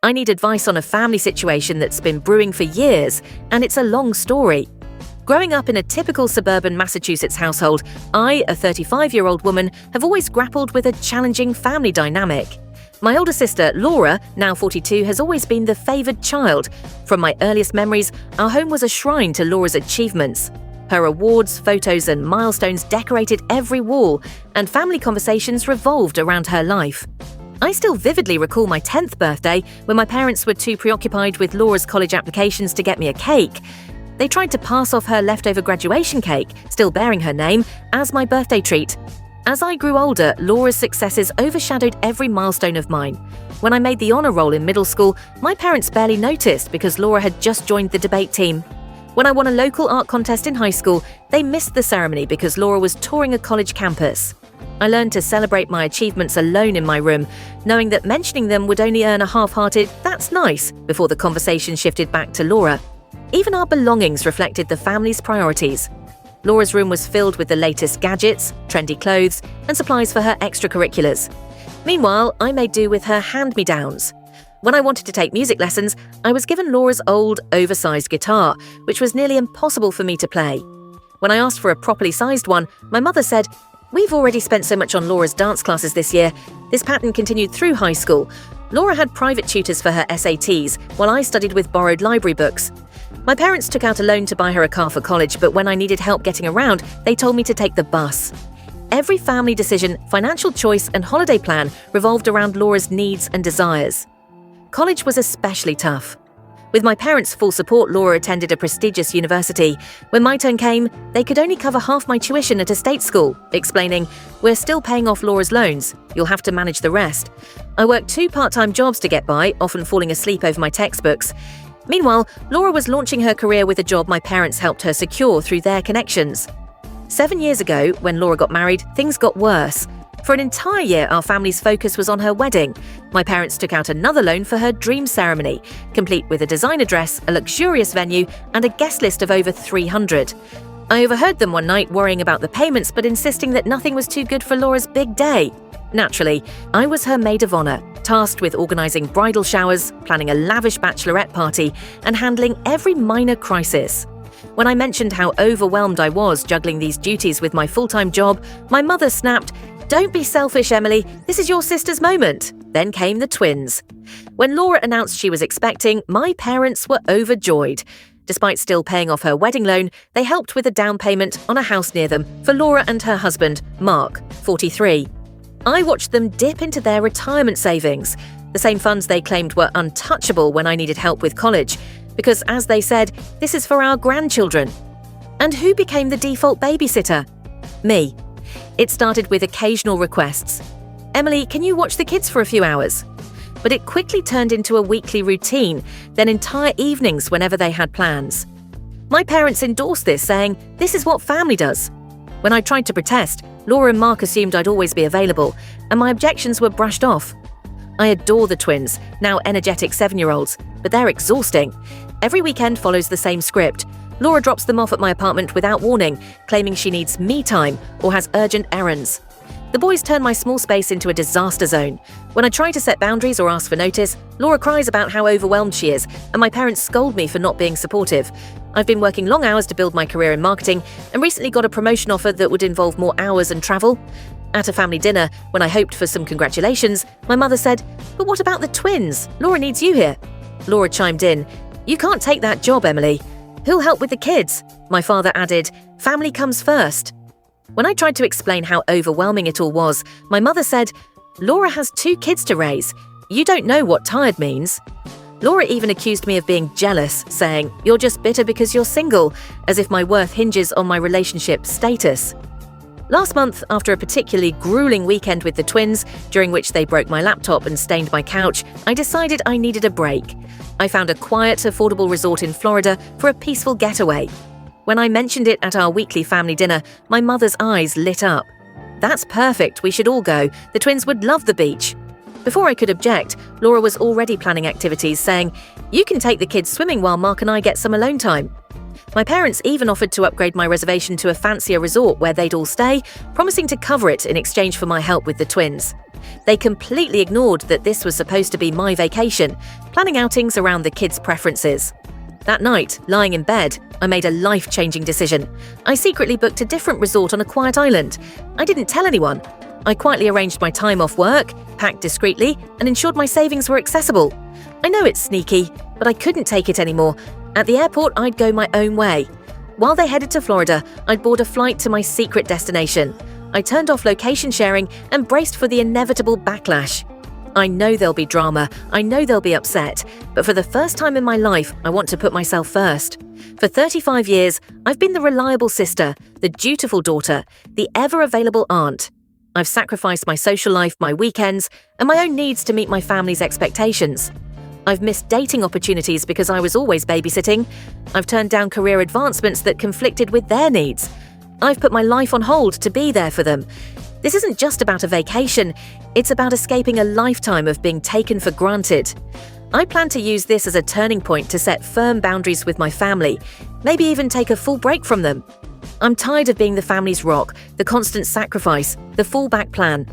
I need advice on a family situation that's been brewing for years, and it's a long story. Growing up in a typical suburban Massachusetts household, I, a 35-year-old woman, have always grappled with a challenging family dynamic. My older sister, Laura, now 42, has always been the favored child. From my earliest memories, our home was a shrine to Laura's achievements. Her awards, photos, and milestones decorated every wall, and family conversations revolved around her life. I still vividly recall my 10th birthday when my parents were too preoccupied with Laura's college applications to get me a cake. They tried to pass off her leftover graduation cake, still bearing her name, as my birthday treat. As I grew older, Laura's successes overshadowed every milestone of mine. When I made the honor roll in middle school, my parents barely noticed because Laura had just joined the debate team. When I won a local art contest in high school, they missed the ceremony because Laura was touring a college campus. I learned to celebrate my achievements alone in my room, knowing that mentioning them would only earn a half-hearted "that's nice" before the conversation shifted back to Laura. Even our belongings reflected the family's priorities. Laura's room was filled with the latest gadgets, trendy clothes, and supplies for her extracurriculars. Meanwhile, I made do with her hand-me-downs. When I wanted to take music lessons, I was given Laura's old, oversized guitar, which was nearly impossible for me to play. When I asked for a properly sized one, my mother said, "We've already spent so much on Laura's dance classes this year." This pattern continued through high school. Laura had private tutors for her SATs, while I studied with borrowed library books. My parents took out a loan to buy her a car for college, but when I needed help getting around, they told me to take the bus. Every family decision, financial choice, and holiday plan revolved around Laura's needs and desires. College was especially tough. With my parents' full support, Laura attended a prestigious university. When my turn came, they could only cover half my tuition at a state school, explaining, "We're still paying off Laura's loans. You'll have to manage the rest." I worked 2 part-time jobs to get by, often falling asleep over my textbooks. Meanwhile, Laura was launching her career with a job my parents helped her secure through their connections. 7 years ago, when Laura got married, things got worse. For an entire year, our family's focus was on her wedding. My parents took out another loan for her dream ceremony, complete with a designer dress, a luxurious venue, and a guest list of over 300. I overheard them one night worrying about the payments but insisting that nothing was too good for Laura's big day. Naturally, I was her maid of honor, tasked with organizing bridal showers, planning a lavish bachelorette party, and handling every minor crisis. When I mentioned how overwhelmed I was juggling these duties with my full-time job, my mother snapped, "Don't be selfish, Emily. This is your sister's moment." Then came the twins. When Laura announced she was expecting, my parents were overjoyed. Despite still paying off her wedding loan, they helped with a down payment on a house near them for Laura and her husband, Mark, 43. I watched them dip into their retirement savings, the same funds they claimed were untouchable when I needed help with college, because, as they said, this is for our grandchildren. And who became the default babysitter? Me. It started with occasional requests. "Emily, can you watch the kids for a few hours?" But it quickly turned into a weekly routine, then entire evenings whenever they had plans. My parents endorsed this, saying, "This is what family does." When I tried to protest, Laura and Mark assumed I'd always be available, and my objections were brushed off. I adore the twins, now energetic 7-year-olds, but they're exhausting. Every weekend follows the same script. Laura drops them off at my apartment without warning, claiming she needs me time or has urgent errands. The boys turn my small space into a disaster zone. When I try to set boundaries or ask for notice, Laura cries about how overwhelmed she is, and my parents scold me for not being supportive. I've been working long hours to build my career in marketing and recently got a promotion offer that would involve more hours and travel. At a family dinner, when I hoped for some congratulations, my mother said, "But what about the twins? Laura needs you here." Laura chimed in, "You can't take that job, Emily. Who'll help with the kids?" My father added, "Family comes first." When I tried to explain how overwhelming it all was, my mother said, "Laura has 2 kids to raise. You don't know what tired means." Laura even accused me of being jealous, saying, "You're just bitter because you're single," as if my worth hinges on my relationship status. Last month, after a particularly grueling weekend with the twins, during which they broke my laptop and stained my couch, I decided I needed a break. I found a quiet, affordable resort in Florida for a peaceful getaway. When I mentioned it at our weekly family dinner, my mother's eyes lit up. "That's perfect, we should all go. The twins would love the beach." Before I could object, Laura was already planning activities, saying, "You can take the kids swimming while Mark and I get some alone time." My parents even offered to upgrade my reservation to a fancier resort where they'd all stay, promising to cover it in exchange for my help with the twins. They completely ignored that this was supposed to be my vacation, planning outings around the kids' preferences. That night, lying in bed, I made a life-changing decision. I secretly booked a different resort on a quiet island. I didn't tell anyone. I quietly arranged my time off work, packed discreetly, and ensured my savings were accessible. I know it's sneaky, but I couldn't take it anymore. At the airport, I'd go my own way. While they headed to Florida, I'd board a flight to my secret destination. I turned off location sharing and braced for the inevitable backlash. I know there'll be drama, I know they'll be upset, but for the first time in my life, I want to put myself first. For 35 years, I've been the reliable sister, the dutiful daughter, the ever-available aunt. I've sacrificed my social life, my weekends, and my own needs to meet my family's expectations. I've missed dating opportunities because I was always babysitting. I've turned down career advancements that conflicted with their needs. I've put my life on hold to be there for them. This isn't just about a vacation, it's about escaping a lifetime of being taken for granted. I plan to use this as a turning point to set firm boundaries with my family, maybe even take a full break from them. I'm tired of being the family's rock, the constant sacrifice, the fallback plan.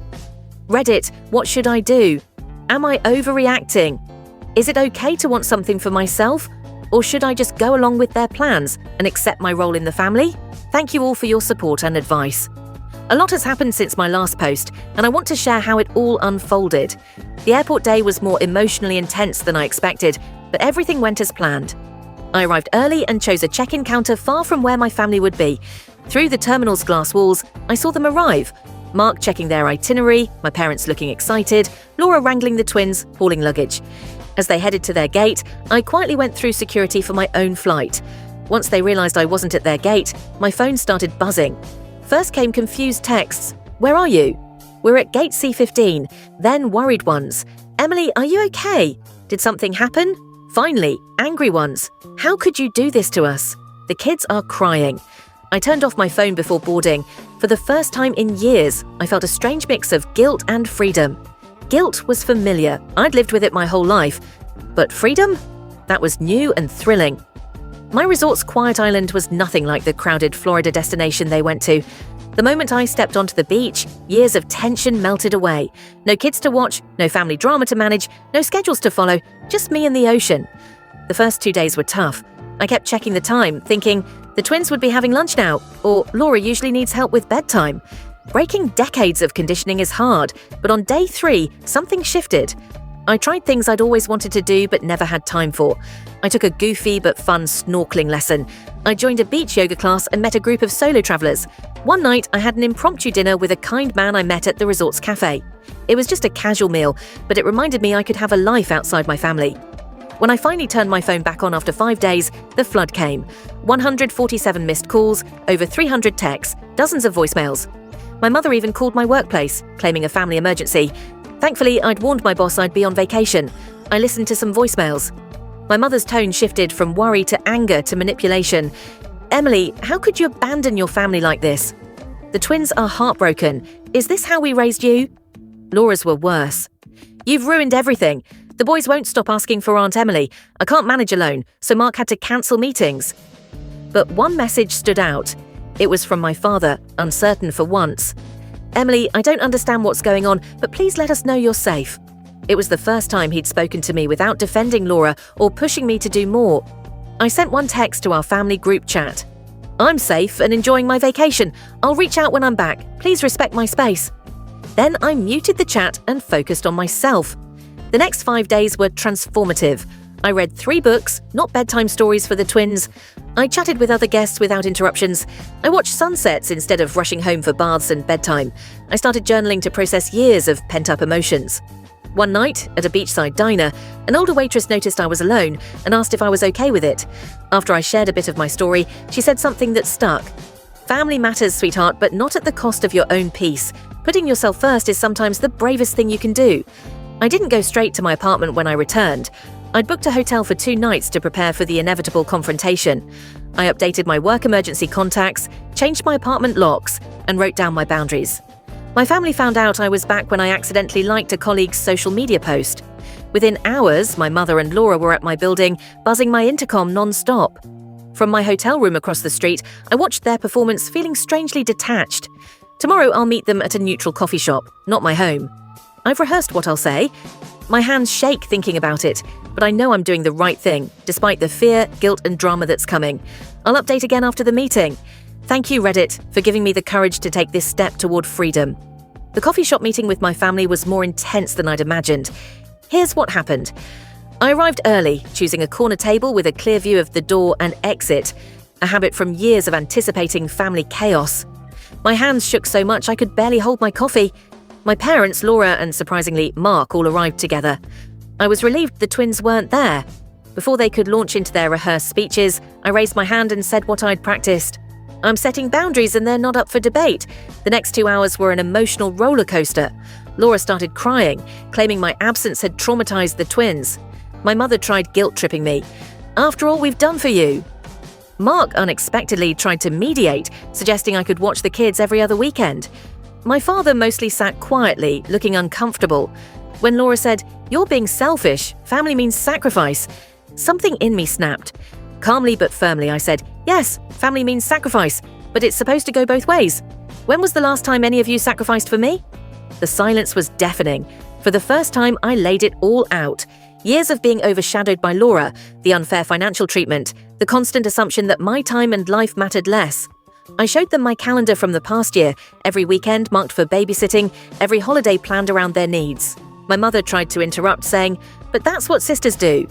Reddit, what should I do? Am I overreacting? Is it okay to want something for myself? Or should I just go along with their plans and accept my role in the family? Thank you all for your support and advice. A lot has happened since my last post, and I want to share how it all unfolded. The airport day was more emotionally intense than I expected, but everything went as planned. I arrived early and chose a check-in counter far from where my family would be. Through the terminal's glass walls, I saw them arrive. Mark checking their itinerary, my parents looking excited, Laura wrangling the twins, hauling luggage. As they headed to their gate, I quietly went through security for my own flight. Once they realized I wasn't at their gate, my phone started buzzing. First came confused texts. Where are you? We're at gate C15. Then worried ones. Emily, are you okay? Did something happen? Finally, angry ones. How could you do this to us? The kids are crying. I turned off my phone before boarding. For the first time in years, I felt a strange mix of guilt and freedom. Guilt was familiar. I'd lived with it my whole life. But freedom? That was new and thrilling. My resort's quiet island was nothing like the crowded Florida destination they went to. The moment I stepped onto the beach, years of tension melted away. No kids to watch, no family drama to manage, no schedules to follow, just me and the ocean. The first 2 days were tough. I kept checking the time, thinking, the twins would be having lunch now, or Laura usually needs help with bedtime. Breaking decades of conditioning is hard, but on day 3, something shifted. I tried things I'd always wanted to do but never had time for. I took a goofy but fun snorkeling lesson. I joined a beach yoga class and met a group of solo travelers. One night, I had an impromptu dinner with a kind man I met at the resort's cafe. It was just a casual meal, but it reminded me I could have a life outside my family. When I finally turned my phone back on after 5 days, the flood came. 147 missed calls, over 300 texts, dozens of voicemails. My mother even called my workplace, claiming a family emergency. Thankfully, I'd warned my boss I'd be on vacation. I listened to some voicemails. My mother's tone shifted from worry to anger to manipulation. Emily, how could you abandon your family like this? The twins are heartbroken. Is this how we raised you? Laura's were worse. You've ruined everything. The boys won't stop asking for Aunt Emily. I can't manage alone, so Mark had to cancel meetings. But one message stood out. It was from my father, uncertain for once. Emily, I don't understand what's going on, but please let us know you're safe. It was the first time he'd spoken to me without defending Laura or pushing me to do more. I sent one text to our family group chat. I'm safe and enjoying my vacation. I'll reach out when I'm back. Please respect my space. Then I muted the chat and focused on myself. The next 5 days were transformative. I read 3 books, not bedtime stories for the twins. I chatted with other guests without interruptions. I watched sunsets instead of rushing home for baths and bedtime. I started journaling to process years of pent-up emotions. One night, at a beachside diner, an older waitress noticed I was alone and asked if I was okay with it. After I shared a bit of my story, she said something that stuck. Family matters, sweetheart, but not at the cost of your own peace. Putting yourself first is sometimes the bravest thing you can do. I didn't go straight to my apartment when I returned. I'd booked a hotel for 2 nights to prepare for the inevitable confrontation. I updated my work emergency contacts, changed my apartment locks, and wrote down my boundaries. My family found out I was back when I accidentally liked a colleague's social media post. Within hours, my mother and Laura were at my building, buzzing my intercom non-stop. From my hotel room across the street, I watched their performance feeling strangely detached. Tomorrow I'll meet them at a neutral coffee shop, not my home. I've rehearsed what I'll say. My hands shake thinking about it, but I know I'm doing the right thing, despite the fear, guilt, and drama that's coming. I'll update again after the meeting. Thank you, Reddit, for giving me the courage to take this step toward freedom. The coffee shop meeting with my family was more intense than I'd imagined. Here's what happened. I arrived early, choosing a corner table with a clear view of the door and exit, a habit from years of anticipating family chaos. My hands shook so much I could barely hold my coffee. My parents, Laura and surprisingly Mark, all arrived together. I was relieved the twins weren't there. Before they could launch into their rehearsed speeches, I raised my hand and said what I'd practiced. I'm setting boundaries and they're not up for debate. The next 2 hours were an emotional roller coaster. Laura started crying, claiming my absence had traumatized the twins. My mother tried guilt-tripping me. After all we've done for you. Mark unexpectedly tried to mediate, suggesting I could watch the kids every other weekend. My father mostly sat quietly, looking uncomfortable. When Laura said, "You're being selfish, family means sacrifice," something in me snapped. Calmly but firmly I said, "Yes, family means sacrifice, but it's supposed to go both ways. When was the last time any of you sacrificed for me?" The silence was deafening. For the first time, I laid it all out. Years of being overshadowed by Laura, the unfair financial treatment, the constant assumption that my time and life mattered less. I showed them my calendar from the past year, every weekend marked for babysitting, every holiday planned around their needs. My mother tried to interrupt, saying, "But that's what sisters do."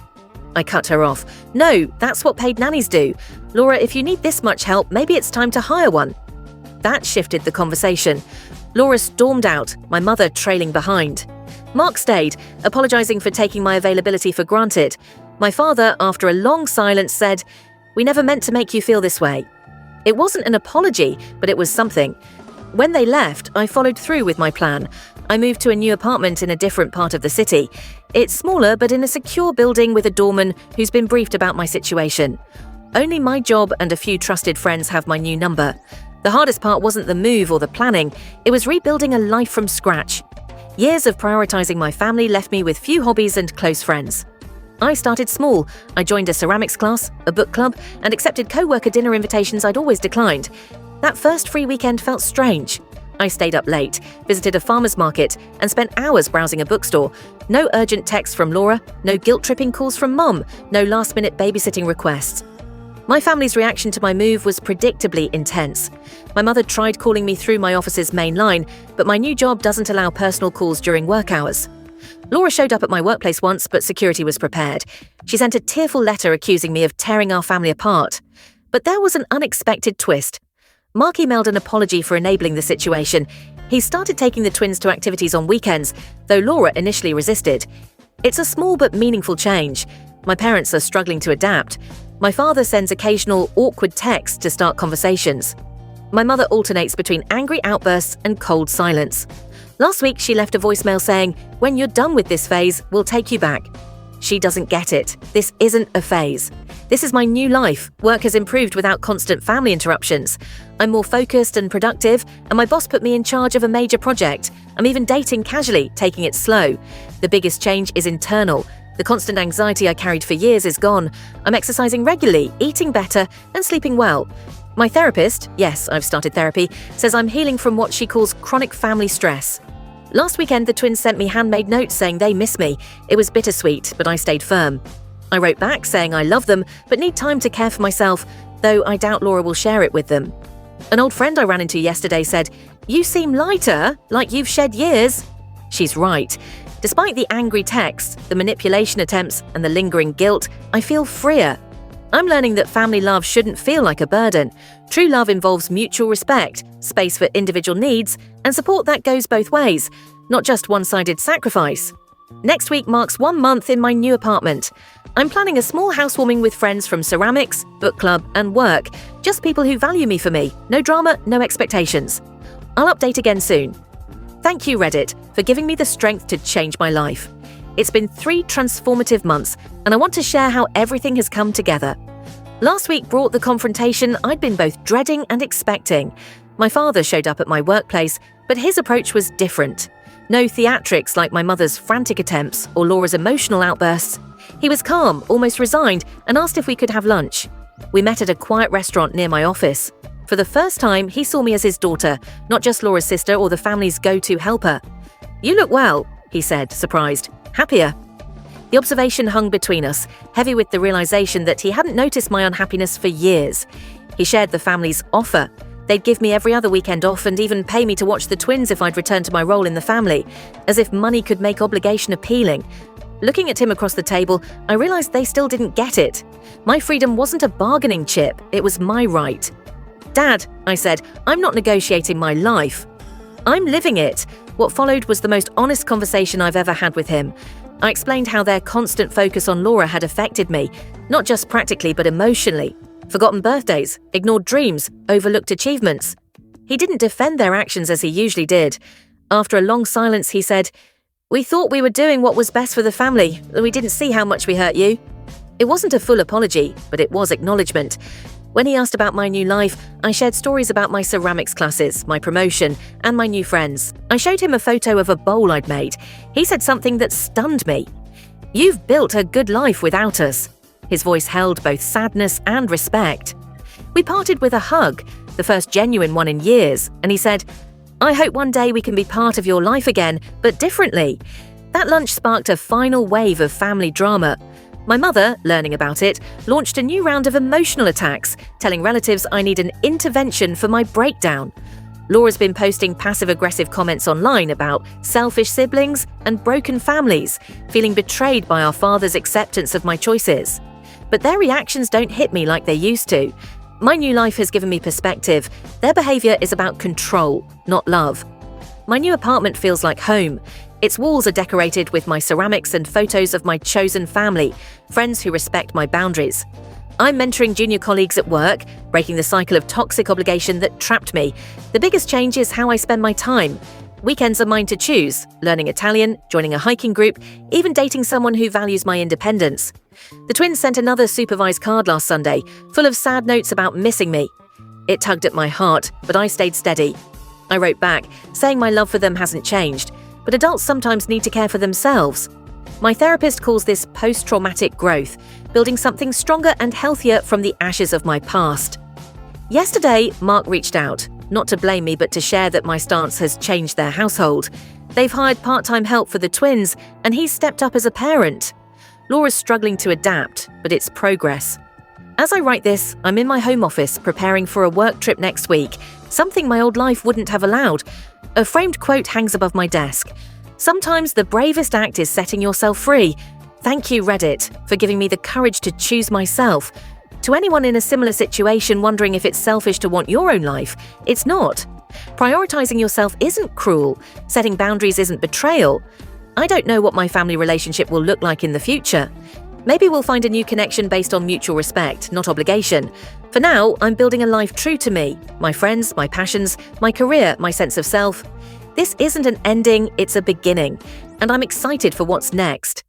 I cut her off. "No, that's what paid nannies do. Laura, if you need this much help, maybe it's time to hire one." That shifted the conversation. Laura stormed out, my mother trailing behind. Mark stayed, apologizing for taking my availability for granted. My father, after a long silence, said, "We never meant to make you feel this way." It wasn't an apology, but it was something. When they left, I followed through with my plan. I moved to a new apartment in a different part of the city. It's smaller, but in a secure building with a doorman who's been briefed about my situation. Only my job and a few trusted friends have my new number. The hardest part wasn't the move or the planning, it was rebuilding a life from scratch. Years of prioritizing my family left me with few hobbies and close friends. I started small. I joined a ceramics class, a book club, and accepted co-worker dinner invitations I'd always declined. That first free weekend felt strange. I stayed up late, visited a farmer's market, and spent hours browsing a bookstore. No urgent texts from Laura, no guilt-tripping calls from Mum, no last-minute babysitting requests. My family's reaction to my move was predictably intense. My mother tried calling me through my office's main line, but my new job doesn't allow personal calls during work hours. Laura showed up at my workplace once, but security was prepared. She sent a tearful letter accusing me of tearing our family apart. But there was an unexpected twist. Mark emailed an apology for enabling the situation. He started taking the twins to activities on weekends, though Laura initially resisted. It's a small but meaningful change. My parents are struggling to adapt. My father sends occasional awkward texts to start conversations. My mother alternates between angry outbursts and cold silence. Last week, she left a voicemail saying, "When you're done with this phase, we'll take you back." She doesn't get it. This isn't a phase. This is my new life. Work has improved without constant family interruptions. I'm more focused and productive, and my boss put me in charge of a major project. I'm even dating casually, taking it slow. The biggest change is internal. The constant anxiety I carried for years is gone. I'm exercising regularly, eating better, and sleeping well. My therapist, yes, I've started therapy, says I'm healing from what she calls chronic family stress. Last weekend, the twins sent me handmade notes saying they miss me. It was bittersweet, but I stayed firm. I wrote back saying I love them, but need time to care for myself, though I doubt Laura will share it with them. An old friend I ran into yesterday said, "You seem lighter, like you've shed years." She's right. Despite the angry texts, the manipulation attempts, and the lingering guilt, I feel freer. I'm learning that family love shouldn't feel like a burden. True love involves mutual respect, space for individual needs, and support that goes both ways, not just one-sided sacrifice. Next week marks 1 month in my new apartment. I'm planning a small housewarming with friends from ceramics, book club, and work. Just people who value me for me. No drama, no expectations. I'll update again soon. Thank you, Reddit, for giving me the strength to change my life. It's been 3 transformative months, and I want to share how everything has come together. Last week brought the confrontation I'd been both dreading and expecting. My father showed up at my workplace, but his approach was different. No theatrics like my mother's frantic attempts or Laura's emotional outbursts. He was calm, almost resigned, and asked if we could have lunch. We met at a quiet restaurant near my office. For the first time, he saw me as his daughter, not just Laura's sister or the family's go-to helper. "You look well. he said, surprised. Happier. The observation hung between us, heavy with the realization that he hadn't noticed my unhappiness for years. He shared the family's offer. They'd give me every other weekend off and even pay me to watch the twins if I'd return to my role in the family, as if money could make obligation appealing. Looking at him across the table, I realized they still didn't get it. My freedom wasn't a bargaining chip, it was my right. "Dad," I said, "I'm not negotiating my life. I'm living it." What followed was the most honest conversation I've ever had with him. I explained how their constant focus on Laura had affected me, not just practically but emotionally. Forgotten birthdays, ignored dreams, overlooked achievements. He didn't defend their actions as he usually did. After a long silence, he said, "We thought we were doing what was best for the family. We didn't see how much we hurt you." It wasn't a full apology, but it was acknowledgement. When he asked about my new life, I shared stories about my ceramics classes, my promotion, and my new friends. I showed him a photo of a bowl I'd made. He said something that stunned me. "You've built a good life without us." His voice held both sadness and respect. We parted with a hug, the first genuine one in years, and he said, "I hope one day we can be part of your life again, but differently." That lunch sparked a final wave of family drama. My mother, learning about it, launched a new round of emotional attacks, telling relatives I need an intervention for my breakdown. Laura's been posting passive-aggressive comments online about selfish siblings and broken families, feeling betrayed by our father's acceptance of my choices. But their reactions don't hit me like they used to. My new life has given me perspective. Their behavior is about control, not love. My new apartment feels like home. Its walls are decorated with my ceramics and photos of my chosen family, friends who respect my boundaries. I'm mentoring junior colleagues at work, breaking the cycle of toxic obligation that trapped me. The biggest change is how I spend my time. Weekends are mine to choose, learning Italian, joining a hiking group, even dating someone who values my independence. The twins sent another supervised card last Sunday, full of sad notes about missing me. It tugged at my heart, but I stayed steady. I wrote back, saying my love for them hasn't changed, but adults sometimes need to care for themselves. My therapist calls this post-traumatic growth, building something stronger and healthier from the ashes of my past. Yesterday, Mark reached out, not to blame me but to share that my stance has changed their household. They've hired part-time help for the twins, and he's stepped up as a parent. Laura's struggling to adapt, but it's progress. As I write this, I'm in my home office preparing for a work trip next week, something my old life wouldn't have allowed. A framed quote hangs above my desk. "Sometimes the bravest act is setting yourself free. Thank you, Reddit, for giving me the courage to choose myself." To anyone in a similar situation wondering if it's selfish to want your own life, it's not. Prioritizing yourself isn't cruel. Setting boundaries isn't betrayal. I don't know what my family relationship will look like in the future. Maybe we'll find a new connection based on mutual respect, not obligation. For now, I'm building a life true to me, my friends, my passions, my career, my sense of self. This isn't an ending, it's a beginning, and I'm excited for what's next.